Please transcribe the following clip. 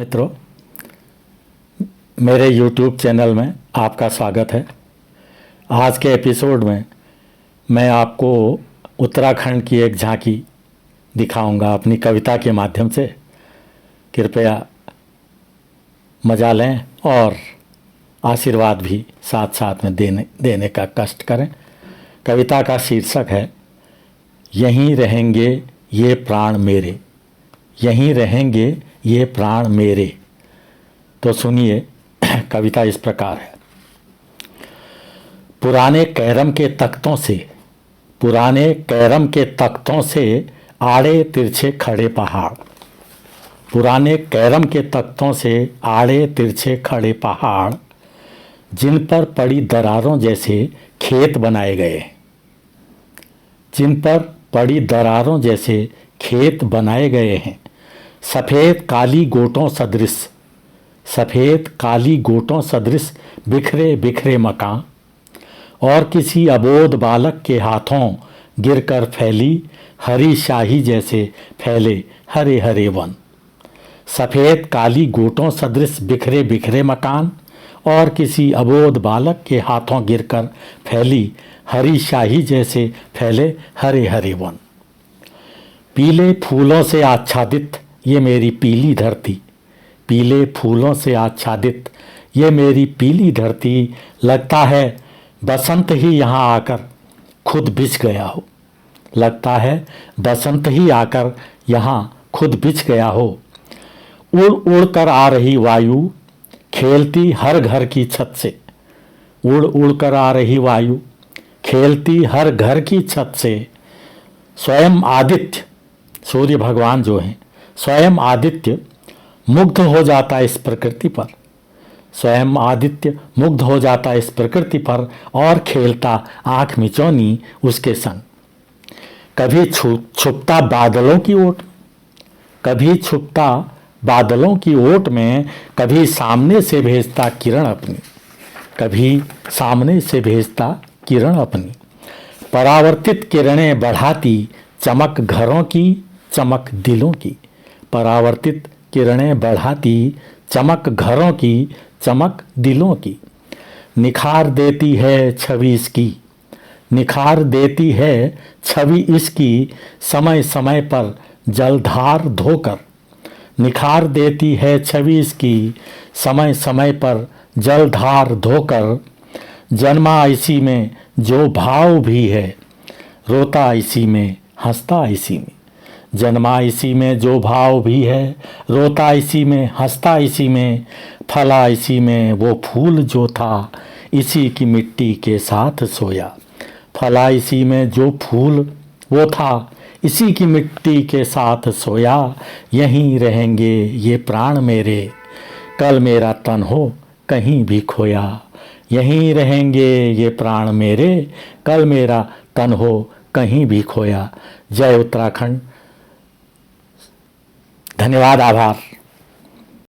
मित्रों, मेरे YouTube channel में आपका स्वागत है। आज के एपिसोड में मैं आपको उत्तराखंड की एक झांकी दिखाऊंगा अपनी कविता के माध्यम से। कृपया मजा लें और आशीर्वाद भी साथ साथ में देने का कष्ट करें। कविता का शीर्षक है यहीं रहेंगे ये प्राण मेरे, यहीं रहेंगे ये प्राण मेरे। तो सुनिए, कविता इस प्रकार है। पुराने कैरम के तख्तों से, पुराने कैरम के तख्तों से आड़े तिरछे खड़े पहाड़, पुराने कैरम के तख्तों से आड़े तिरछे खड़े पहाड़, जिन पर पड़ी दरारों जैसे खेत बनाए गए, जिन पर पड़ी दरारों जैसे खेत बनाए गए हैं। सफ़ेद काली गोटों सदृश, सफ़ेद काली गोटों सदृश बिखरे बिखरे मकान, और किसी अबोध बालक के हाथों गिरकर फैली हरी शाही जैसे फैले हरे हरे वन। सफ़ेद काली गोटों सदृश बिखरे बिखरे मकान, और किसी अबोध बालक के हाथों गिरकर फैली हरी शाही जैसे फैले हरे हरे वन। पीले फूलों से आच्छादित ये मेरी पीली धरती, पीले फूलों से आच्छादित ये मेरी पीली धरती, लगता है बसंत ही यहाँ आकर खुद बिछ गया हो, लगता है बसंत ही आकर यहाँ खुद बिछ गया हो। उड़ उड़ कर आ रही वायु खेलती हर घर की छत से, उड़ उड़ कर आ रही वायु खेलती हर घर की छत से। स्वयं आदित्य, सूर्य भगवान जो हैं, स्वयं आदित्य मुग्ध हो जाता इस प्रकृति पर, स्वयं आदित्य मुग्ध हो जाता इस प्रकृति पर, और खेलता आँख मिचौनी उसके संग। कभी छुपता बादलों की ओट, कभी छुपता बादलों की ओट में, कभी सामने से भेजता किरण अपनी, कभी सामने से भेजता किरण अपनी। परावर्तित किरणें बढ़ाती चमक घरों की, चमक दिलों की, परावर्तित किरणें बढ़ाती चमक घरों की, चमक दिलों की। निखार देती है छवि इसकी, निखार देती है छवि इसकी, समय समय पर जलधार धोकर, निखार देती है छवि इसकी, समय समय पर जलधार धोकर। जन्मा इसी में जो भाव भी है, रोता इसी में हंसता इसी में, जन्मा इसी में जो भाव भी है, रोता इसी में हंसता इसी में। फला इसी में वो फूल जो था, इसी की मिट्टी के साथ सोया, फला इसी में जो फूल वो था, इसी की मिट्टी के साथ सोया। यहीं रहेंगे ये प्राण मेरे, कल मेरा तन हो कहीं भी खोया, यहीं रहेंगे ये प्राण मेरे, कल मेरा तन हो कहीं भी खोया। जय उत्तराखंड। धन्यवाद, आभार।